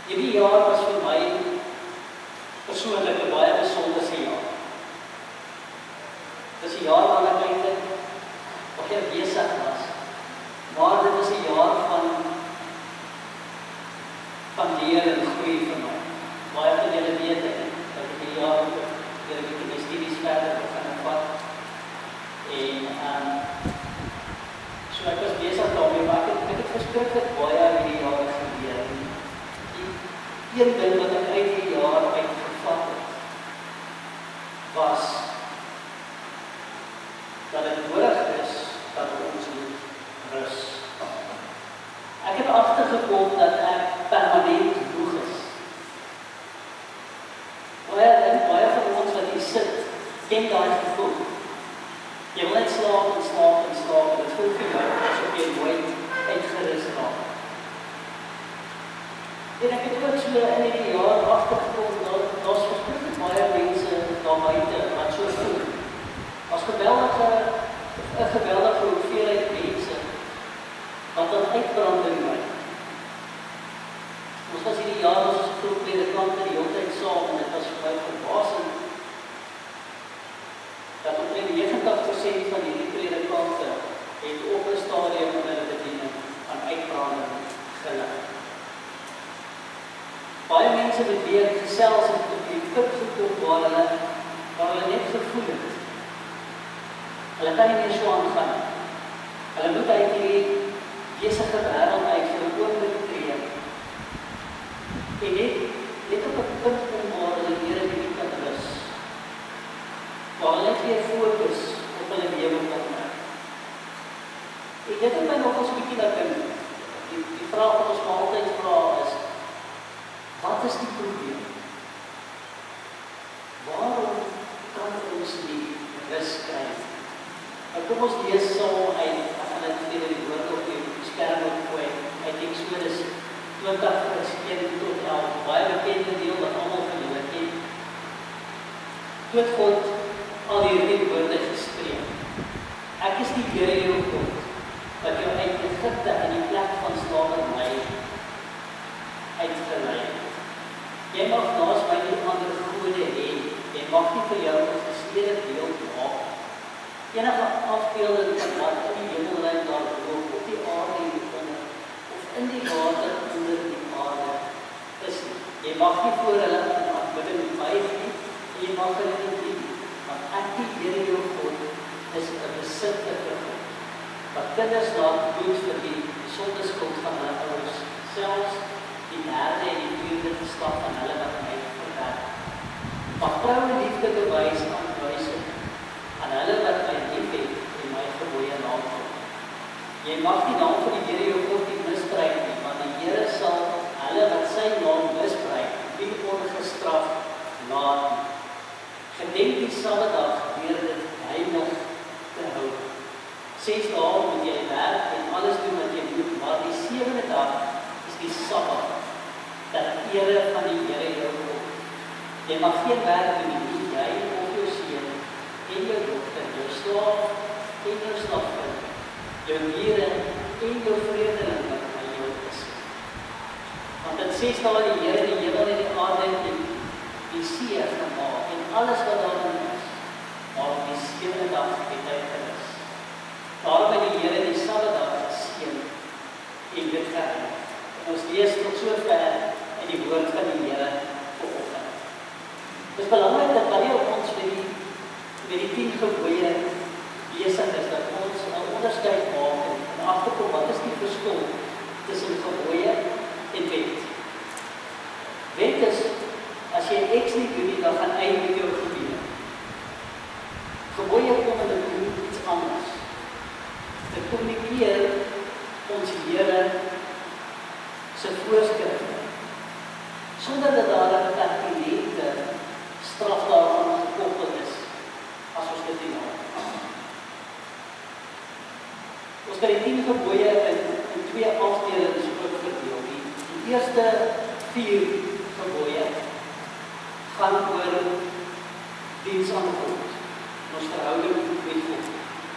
Hierdie jaar was vir my persoonlik 'n baie besondere jaar. Dis 'n jaar waarna ek eintlik nog nie besig was, maar dit was 'n jaar van leer en groei vir my. Baie van julle weet dat ek hierdie jaar weer 'n bietjie my studies verder begin vat. En so ek was besig daarmee, maar ek het verskriklik baie hierdie jaar geleer. Die een ding wat ek uit hierdie jaar uitgevat het, was dat dit nodig is dat ons moet rus. Ek het agtergekom dat ek permanent moeg is. Baie van ons wat hier sit, ken daai gevoel. Jy wil net slaap en slaap en slaap en dit voel vir jou asof jy nooit uitgerus raak. En ek het ook so in hierdie jaar agtergekom dat daar's verskriklik baie mense daar buite wat so voel. As 'n geweldige hoeveelheid mense wat dan uitbranding ly. Ons was hierdie jaar ons groep predikante die hele tyd saam en dit was vir my verbasend dat omtrent 90% van hierdie predikante het op 'n stadium in hulle bediening aan uitbranding gely. Baie mense met wie ek gesels het op die punt gekom waar hulle net gevoel het. Hulle kan nie meer so aangaan. Hulle moet uit hierdie besige wêreld uit vir 'n oomblik tree. En net op 'n punt kom waar hulle weer 'n bietjie kan rus. Waar hulle weer fokus op hulle lewe kan maak. En dit het my nog eens 'n bietjie laat dink. Die vraag wat ons altyd vra is, wat is die probleem? Waarom kan ons nie rus kry? En kom ons lees saam uit, ek gaan dit vir die woord op die skerm opgooi, uit Eksodus 20 vers 1 tot 11, baie bekende deel wat almal van julle ken. Toe het God al hierdie woorde gespreek. Ek is die Here jou God, wat jou uit Egipte in die plek van slawerny uitgelei het. Jy mag naas my nie ander gode hê, jy mag nie vir jou 'n gesnede beeld maak. Enige afbeelding van wat in die hemelruim daarbo, op die aarde hieronder, of in die water onder die aarde is nie. Jy mag nie voor hulle in aanbidding buig nie, en jy mag hulle nie dien, want ek die Here jou God is 'n besittende God, wat kinders laat bloed vir die sondeskuld van hulle ouers, selfs die derde en die vierde geslag van hulle wat my verwerp. Maar troue liefde bewys aan huise, aan hulle wat my liefhet en my gebooie navolg. Jy mag die naam van die Here jou God nie misbruik nie, want die Here sal hulle wat sy naam misbruik nie ongestraf laat nie. Gedenk die Saterdag deur dit heilig te hou. 6 dae moet jy werk en alles doen wat jy moet, maar die 7de dag is die Sabbat, dat ere van die Here jou God. Jy mag geen werk doen nie, jy of jou seun en jou dogter, jou slaaf en jou slaafkind, jou diere en jou vreemdeling wat by jou is. Want in 6 dae die Here die hemel en die aarde en die see gemaak en alles wat daarin is, maar op die 7de dag het hy gerus. Daarom het die Here die Saterdag geseën en dit geheilig. Ons lees tot sover in die woord van die Here vanoggend. Dit is belangrik dat wanneer ons met die 10 gebooie besig is, dat ons 'n onderskeid maak en agterkom wat is die verskil tussen gebooie en wet. Wet is, as jy X nie doen nie, dan gaan Y met jou gebeur. Gebooie kom en dit doen iets anders. Dit kommunikeer ons Here se voorskrifte, sonder dat daar 'n pertinente straf daaraan gekoppel is, as ons dit nie maak. Ons kan die 10 gebooie in 2 afdelings verdeel. Die eerste 4 gebooie gaan oor diens aan God, ons verhouding met God.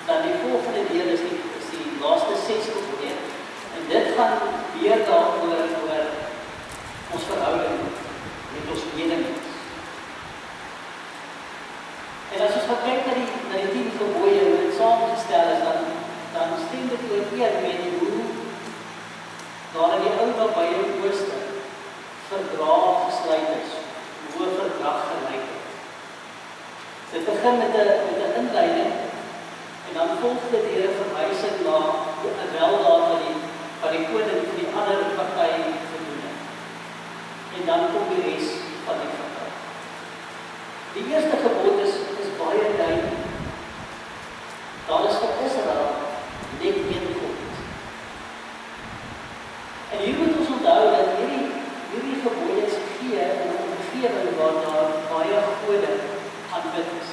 Dan die volgende deel is die laaste 6 gebooie, en dit gaan weer daaroor oor ons verhouding dit ooreen met hoe daar in die ou nabye Ooste verdrag gesluit is, hoe 'n verdrag gelyk het. Dit begin met 'n inleiding en dan volg dit deur 'n verwysing na die weldaad wat die koning vir die ander party gedoen het. En dan kom die res van die verdrag. Die eerste gebod is baie duidelik. Daar is vir Israel net een God. En hier moet ons onthou dat hierdie gebode is gegee in 'n omgewing waar daar baie gode aanbid is.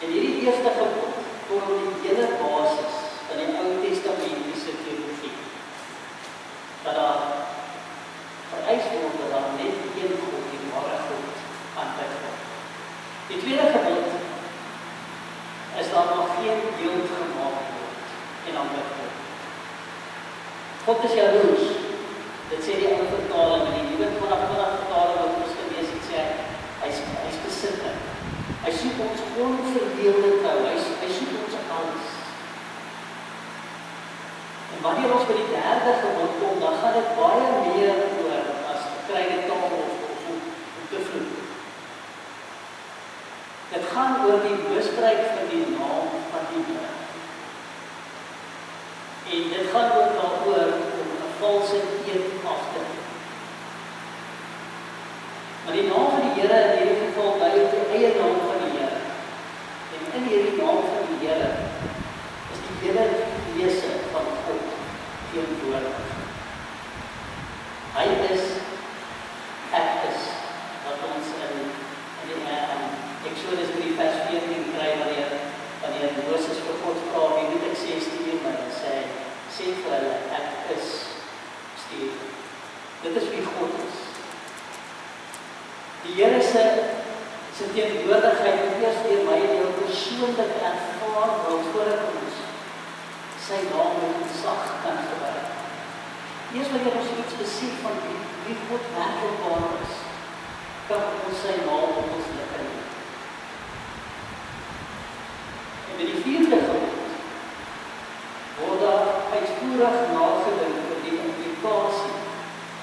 En hierdie eerste gebod vorm die hele basis van die Ou Testamentiese teologie. Dat daar vereis word dat daar net een God, die ware God, aanbid word. Die tweede gebod is dat daar geen beeld gemaak word en aanbid word. God is jaloers. Dit sê die ou vertaling in die Nuwe vertaling wat ons gelees het, sê hy's besinnig. Hy soek ons onverdeelde trou. Hy soek ons alles. En wanneer ons by die derde gebod kom, dan gaan dit baie meer oor as gekryde taal of te vloek. Dit gaan oor die misbruik van die naam van die Here. En dit gaan ook daaroor om 'n valse eed af te neem. Maar die naam van die Here in hierdie geval dui op die eie naam van die Here. En in hierdie naam van die Here is die hele wese van God teenwoordig. Hy is, ek is, wat ons in die Exodus 3 vers 14 kry wanneer Moses vir God vra, wie moet ek sê stuur my? En sê vir hulle, ek is stuur. Dit is wie God is. Die Here se teenwoordigheid moet eers deur my en jou persoonlik ervaar word voordat ons sy naam met ontzag kan gebruik. Eers wanneer ons iets besef van wie God werklik is, kan ons sy naam op ons lippe neem. En met die vierde gebod word daar uitvoerig nagedink oor die implikasie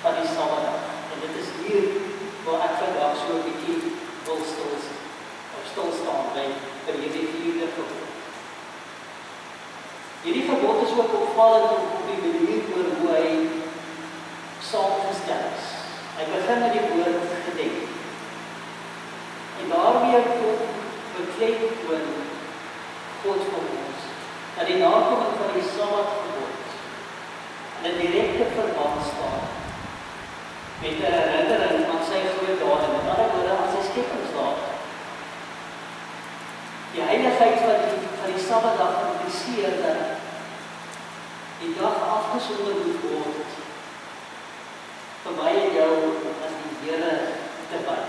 van die Sabbatdag. En dit is hier waar ek vandag so 'n bietjie wil stilstaan by hierdie vierde gebod. Hierdie gebod is ook opvallend op die manier oor hoe hy saamgestel is. Hy begin met die woord gedenk. En daarmee kom beklemtoon God van ons, dat die nakoming van die Sabbatgebod in 'n direkte verband staan met 'n herinnering aan sy groot dade, met ander woorde aan sy skepingsdaad. Die heiligheid van die Sabbatdag impliseer dat die dag afgesonder moet word vir my en jou as die Here te bid.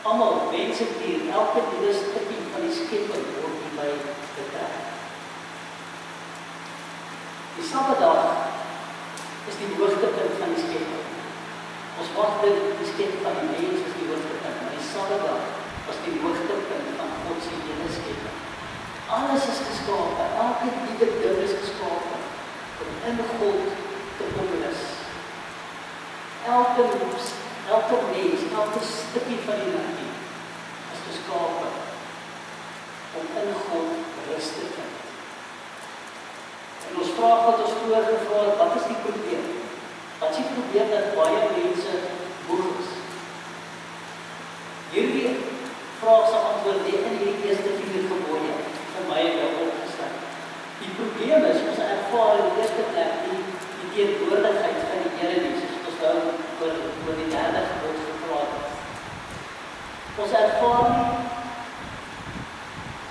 Almal, mense dier, elke stukkie van die skepping word hierby betrek. Die Sabbatdag is die hoogtepunt van die skepping. Ons mag die skepping van die mens is die hoogtepunt, maar die Sabbatdag was die hoogtepunt van God se hele skepping. Alles is geskape, elke liewe ding is geskape om in God te kom rus. Elke mens, elke stukkie van die natuur is geskape om in God rus te vind. En ons vraag wat ons vroeër gevra het, wat is die probleem? Wat is die probleem dat baie mense moeg is? Hierdie vraag se antwoord lê in hierdie eerste 4 gebooie vir my en jou opgestel. Die probleem is, ons ervaar in die eerste plek die teenwoordigheid van die Here nie, soos ons nou oor die derde gebod gepraat het. Ons ervaar nie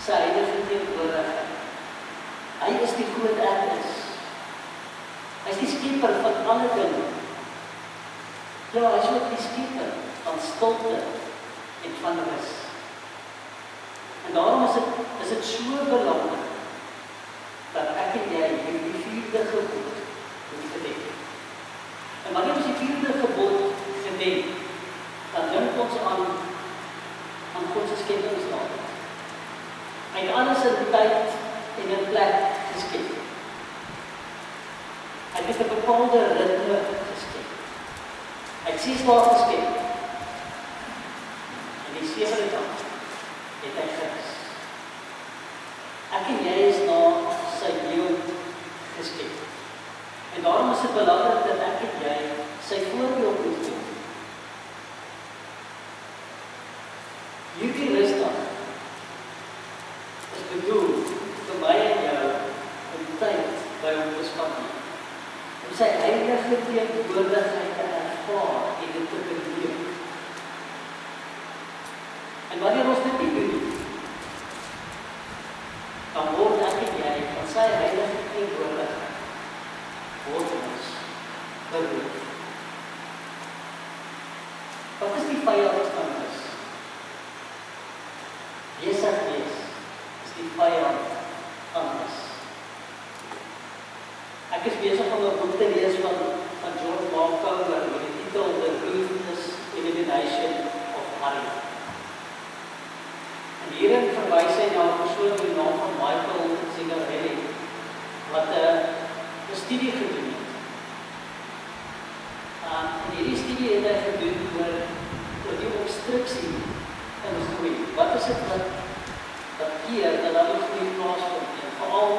sy heilige teenwoordigheid. Hy is die groot ek is. Hy is die skepper van alle dinge. Ja, hy is ook die skepper van stilte en van rus. En daarom is dit so belangrik dat ek en jy hierdie 4de gebod moet gedenk. En wanneer ons die 4de gebod gedenk, dan dink ons aan God se skepingsdaad. Hy het alles in tyd en in Hy het 'n bepaalde ritme geskep. Hy het 6 dae geskep. En die 7de dag het hy gerus. Ek en jy is na sy beeld geskep. En daarom is dit belangrik dat ek en jy sy voorbeeld moet volg. Hierdie rustdag is bedoel vir my en jou om tyd by hom te spandeer. Om sy heilige teenwoordigheid te ervaar en dit te beleef. En wanneer ons dit nie doen, dan word ek en jy van sy heilige teenwoordigheid word ons beroof. Wat is die vyand van ons? Besig wees is die vyand van ons. Ek is besig om 'n boek te lees van George Mark Comer met die titel The Ruthless Elimination of Harry. En hierin verwys hy na 'n persoon met die naam van Michael Signorelli wat 'n studie gedoen het. En hierdie studie het hy gedoen oor die obstruksie in groei. Wat is dit wat keer dat daar groei plaasvind, veral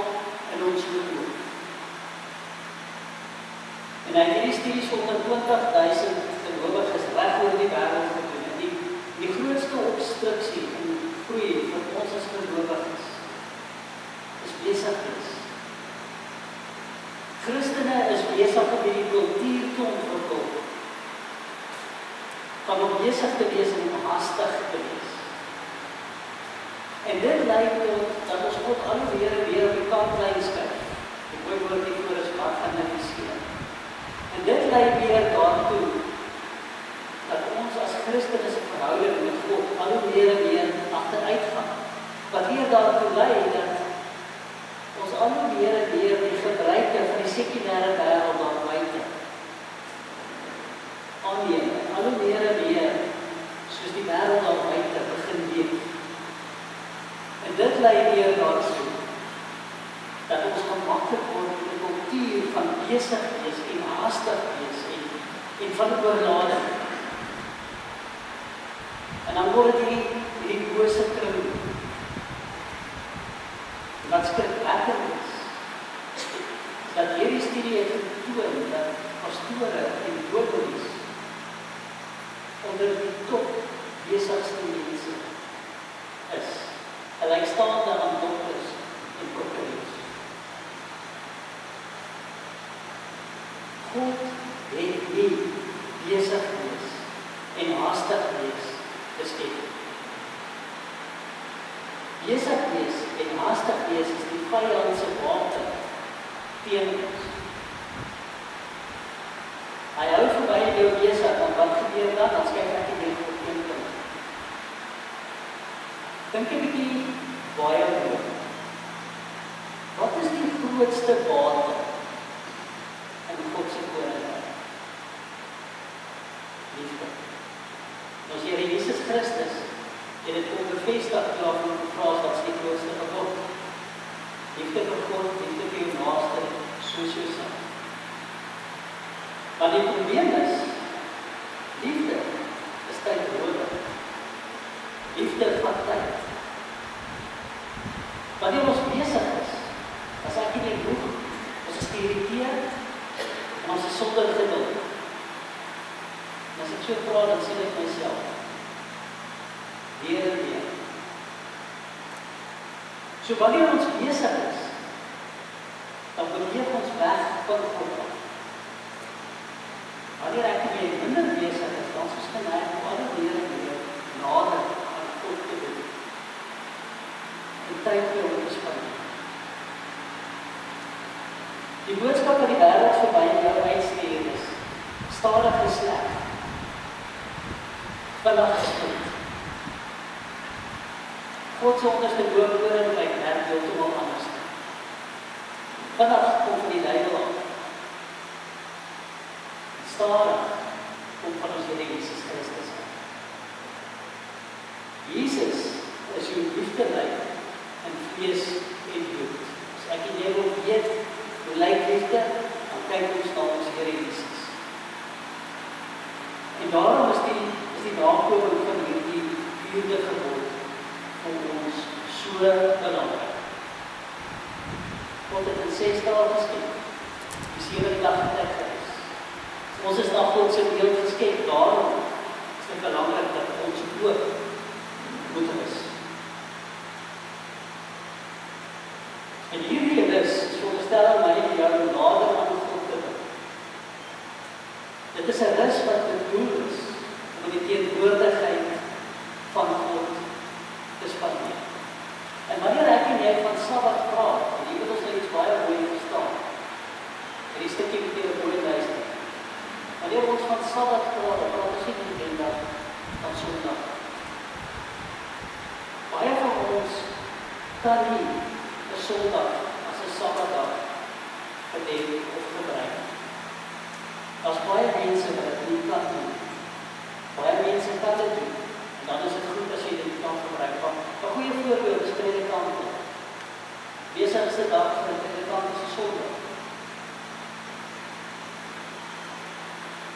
in ons geloof? En hy het hierdie studies onder 20,000 gelowiges reg oor die wêreld gedoen. En die grootste obstruksie in groei vir ons as gelowiges is besig wees. Christene is besig om hierdie kultuur te ontwikkel van om besig te wees en haastig te wees. En dit lei tot dat ons God al hoe weer op die kantlyn skuif. Die mooi woord hiervoor is marginaliseer. En dit lei weer daartoe dat ons as Christene se verhouding met God al hoe meer agteruit gaan. Wat weer daartoe lei dat ons al hoe meer die gebruike van die sekulêre wêreld daar buite aanneem. Al hoe meer soos die wêreld daar buite begin leef. En dit lei weer daartoe dat ons gemaklik word met 'n kultuur van besig wees en haastig wees en van oorlading. En dan word dit hierdie bose kring wat skrikwekkend is. Dat hierdie studie het getoon dat pastore en dominees onder die top besigste mense is. Hulle staande aan dokters en prokureurs. God het nie besig wees en haastig wees geskep. Besig wees en haastig wees is die vyand se wapen teen ons. Hy hou verby jou besig, en wat gebeur dan? Dan skryf ek die God teen hom. Dink 'n bietjie baie oor. Wat is die grootste bate in God se koninkryk? Liefde. Ons Here Jesus Christus het dit kom bevestig klaar in die vraag wat die grootste gebod. Liefde vir God, liefde vir jou naaste, soos jouself. Maar die probleem is, liefde is tydloos. Liefde vat tyd. Wanneer ons besig is, as ek nie genoeg, ons is geïrriteerd, en ons is sonder geduld. En as ek so praat, dan sien ek myself. Weer en weer. So wanneer ons besig is, dan beweeg ons weg van God af. Wanneer ek nie minder besig is, dan is ons geneig om alle weer en weer nader aan God te doen. En tyd vir hom te spandeer. Die boodskap wat die wêreld verby jou uitstuur is, stadig en sleg. Vinnig geskied. God se onderste boekhoring werk heeltemal anders. Vinnig kom van die duiwel af. Stadig kom van ons Here Jesus Christus af. Jesus is jou liefdelyn in vlees en bloed. As ek en jy wil weet hoe lyk liefde, dan kyk ons na ons Here Jesus. En daarom is die nakoming van hierdie 4de gebod vir ons so belangrik. God het in 6 dae geskep, die 7de dag het hy gerus. Ons is na God se beeld geskep, daarom is dit belangrik dat ons ook moet rus. En hierdie rus is veronderstel my en jou nader aan God te bring. Dit is 'n rus wat bedoel is om in die teenwoordigheid van God te spandeer. En wanneer ek en jy van Sabbat praat, en hier moet ons nou iets baie mooi verstaan, en die stukkie moet jy mooi luister. Wanneer ons van Sabbat praat, dan praat ons nie van Sondag van Sondag. Baie van ons kan nie 'n Sondag as 'n Sabbatdag verdeel of gebruik. Daar's baie mense wat dit nie kan doen. Baie mense kan dit doen. En dan is dit goed as jy dit kan gebruik. 'n Goeie voorbeeld is predikante. Besigste dag vir 'n predikant is 'n Sondag.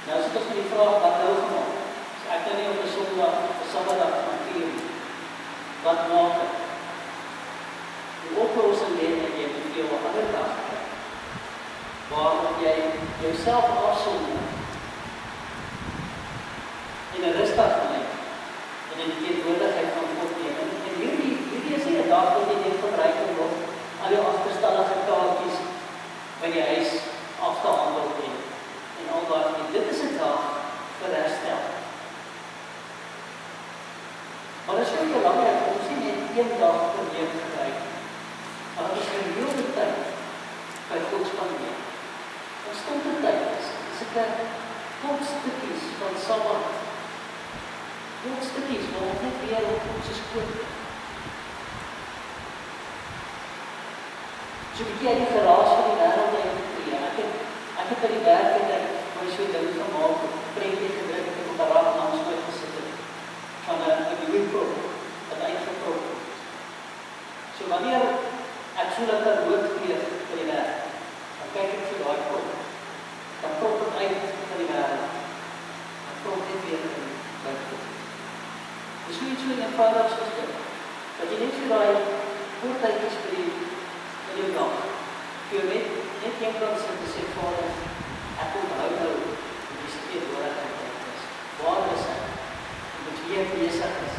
Nou as ons die vraag wat nou gemaak. So ek kan nie op 'n Sondag of 'n Sabbatdag van vier nie. Wat maak dit? Die oplossing lê in jy moet jou 'n ander dag kry, waarop jy jouself afsonder in 'n rusdag neem en in die teenwoordigheid van God neem. En hierdie is nie 'n dag wat jy net gebruik om nog al jou agterstallige kaartjies by die huis af te handel en al daardie. Dit is 'n dag vir herstel. Maar dit is ook belangrik om nie net een dag per week te gebruik, maar ons gereelde tyd by God spandeer. Ons stilte tyd is kopstukkies van Sabbat. Kopstukkies waar ons net weer op ons skoot. So 'n bietjie uit die geraas van die wêreld uit te tree. Ek het by die werk gedink, my so ding gemaak, prentjie gedruk, ek het op 'n raad langs my gesit het, van 'n huurprop wat uitgeprop het. So wanneer ek so dat ek rood kreeg by die werk, dan kyk ek vir daai prop, dan prop het uit van die wêreld, dan prop dit weer in by God. Dis so iets so eenvoudig soos dit, dat jy net vir daai voertuigies vir jou dag, vir jou net een kant sit en sê, Vader, ek onthou nou die teenwoordigheid is. Waar is hy? Met wie ek besig is?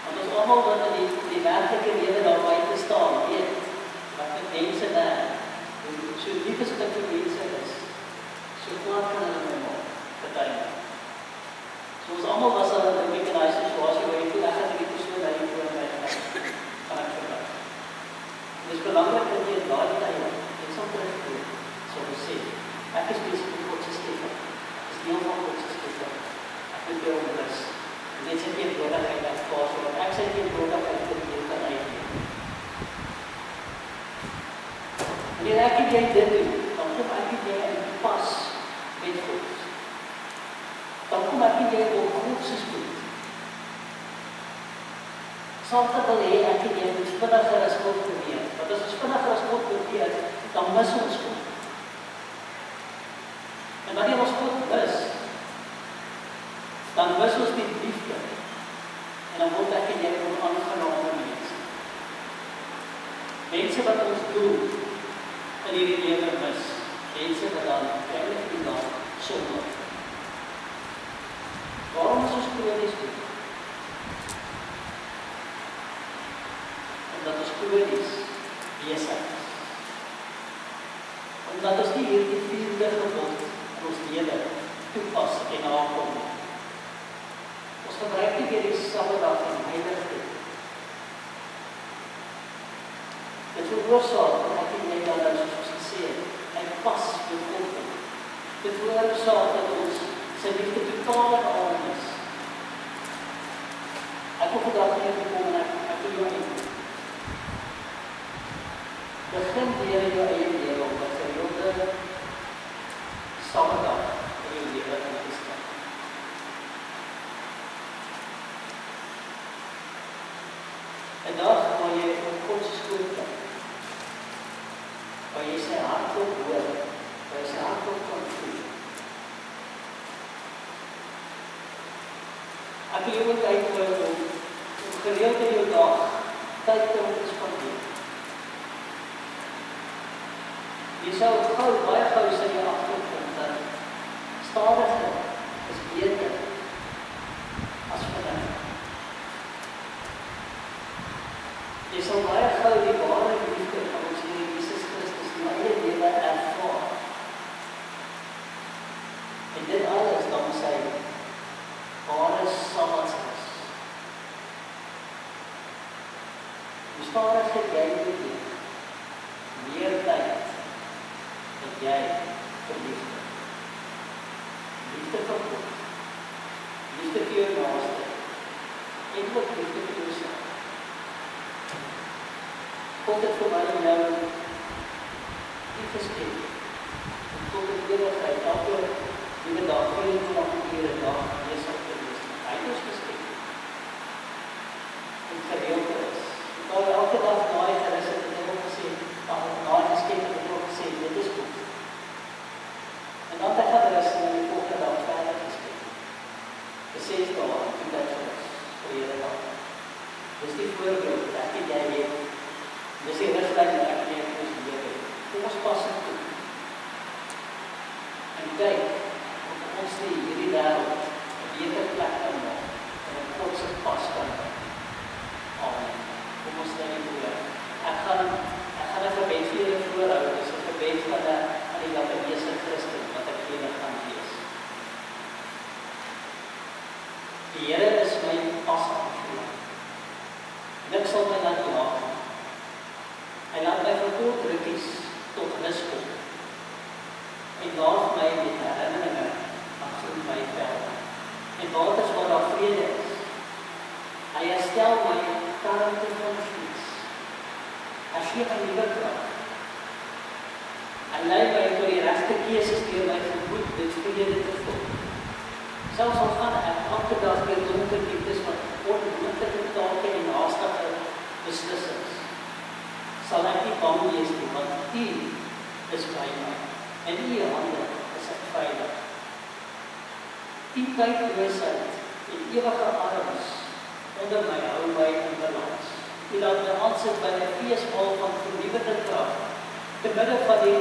Want ons almal wat in die werklike lewe daar buite staan, weet wat met mense werk, so lief as dit vir mense is, so kwaad kan hulle my maak, partymal. So ons almal was al in 'n daai situasie waar jy voel ek het 'n persoon daar hier voor my gehad, kan ek verwag. Dit is belangrik dat jy daai tyd net so terugkeer, soos sê, ek is besig met God se skepping. Ek is deel van God se skepping. Ek moet jou rus. Dit is nie teenwoordigheid as pas, want ek sê teenwoordigheid vir jou kan uitneem. Wanneer ek en jy dit doen, dan kom ek en jy in pas met God. Dan kom ek en jy op God se spoed. Soms wil hê ek en jy moet vinniger as God beweeg. Want as ons vinniger as God beweeg, dan mis ons God. En wanneer ons God mis, dan mis ons die liefde. En dan word ek en jy onaangename mense. Mense wat ons doel in hierdie lewe mis. Mense wat dan eintlik die dag sonde. Waarom is ons kronies doen? Omdat ons kronies besig is. Omdat ons nie hierdie 4de gebod in ons lewe toepas en nakom. Ons gebruik nie weer die Sabbatdag en heilig dit. Dit veroorsaak dat ek en jy dan soos gesê het, hy pas met God. Dit veroorsaak dat ons sy liefde totaal en al is. Ek wil vandag hier gekom en ek wil jou eindelijk. Begin weer in jou eie lewe om wat gereelde Sabbatdag in jou lewe in te stel. Een dag waar jy op God se skoot kyk, waar jy sy hart Ek wil jou ook uitnooi om gereeld in jou dag tyd te spandeer. Jy sal baie gou sal jy agterkom dat stadiger is beter as vinnig. Jy sal baie gou die ware liefde van ons Here Jesus Christus in jou eie lewe ervaar. En dit alles dankzij ware saamhorigheid. Hoe stadig het jy beleef, meer tyd het jy vir liefde. Liefde vir God, liefde vir jou naaste, en ook liefde vir jouself. God het vir my en jou nie geskenk, en tot in ewigheid, elke nieuwe dag, 24 uur 'n dag, wees op te wees. Hy het ons geskenk. En gereeld is. Terwyl elke dag na die gerus het, het ek ook gesê, na die geskenk het ek ook gesê, dit is goed. En dan het ek gaan rus en die volgende dag verder geskenk. Die 6 dae, en dit is vir jyre dag. Dis die voorbeeld, dat ek en jy weet, dis die riglyn wat ek en jy in ons lewe het. Kom ons pas in toe. En kyk, ons nie hierdie wêreld 'n beter plek kan maak en 'n God se pas kan maak. Amen. Kom ons stel die voor. Ek gaan 'n gebed vir julle voorhou. Dis 'n gebed van die Japaneese Christen wat ek julle gaan lees. Die Here is my pas aan voor. Niks sal my laat jaag. Hy laat my vir kort rukkies tot rus kom. En laat my met herinneringe aan groen my velde. En waters waar daar vrede is. Hy herstel my kalmte van vlees. Hy gee my nuwe krag. Hy lei my tot die regte keuses deur my gemoed dit vrede te volg. Selfs al gaan ek elke dag deur donker dieptes van onmoontlike take en haastige beslissings, sal ek nie bang wees nie, want U is by my. En in U hande is ek veilig. U tydloosheid en ewige arms onder my hou my in balans. U laat my aansit by 'n feesmaal van vernuwende krag, te midde van die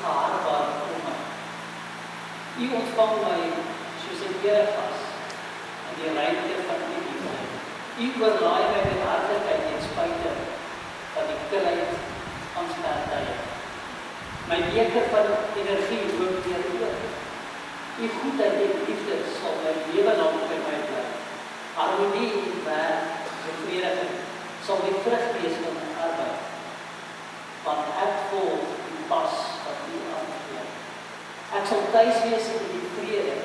geharbaar om my. U ontvang my soos 'n eregas in die ruimte van U liefde. U oorlaai my met hartlikheid en spyte van die kilheid van sterktye. My beker van energie loop deur oor. U goedheid en liefde sal my lewe lank by my bly. Harmonie en werk, tevredenheid, sal die vrug wees van my arbeid. Want ek volg die pas wat U aangegee. Ek sal tuis wees in die vrede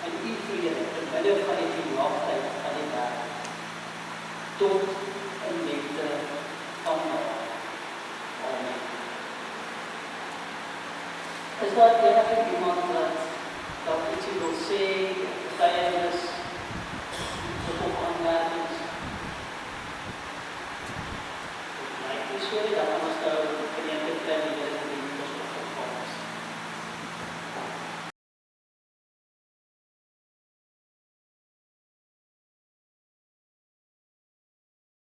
en U vrede te midde van die gejaagdheid van die wêreld. Tot in lengte van my. Amen. Is daar enige iemand wat ietsie wil sê, getuienis,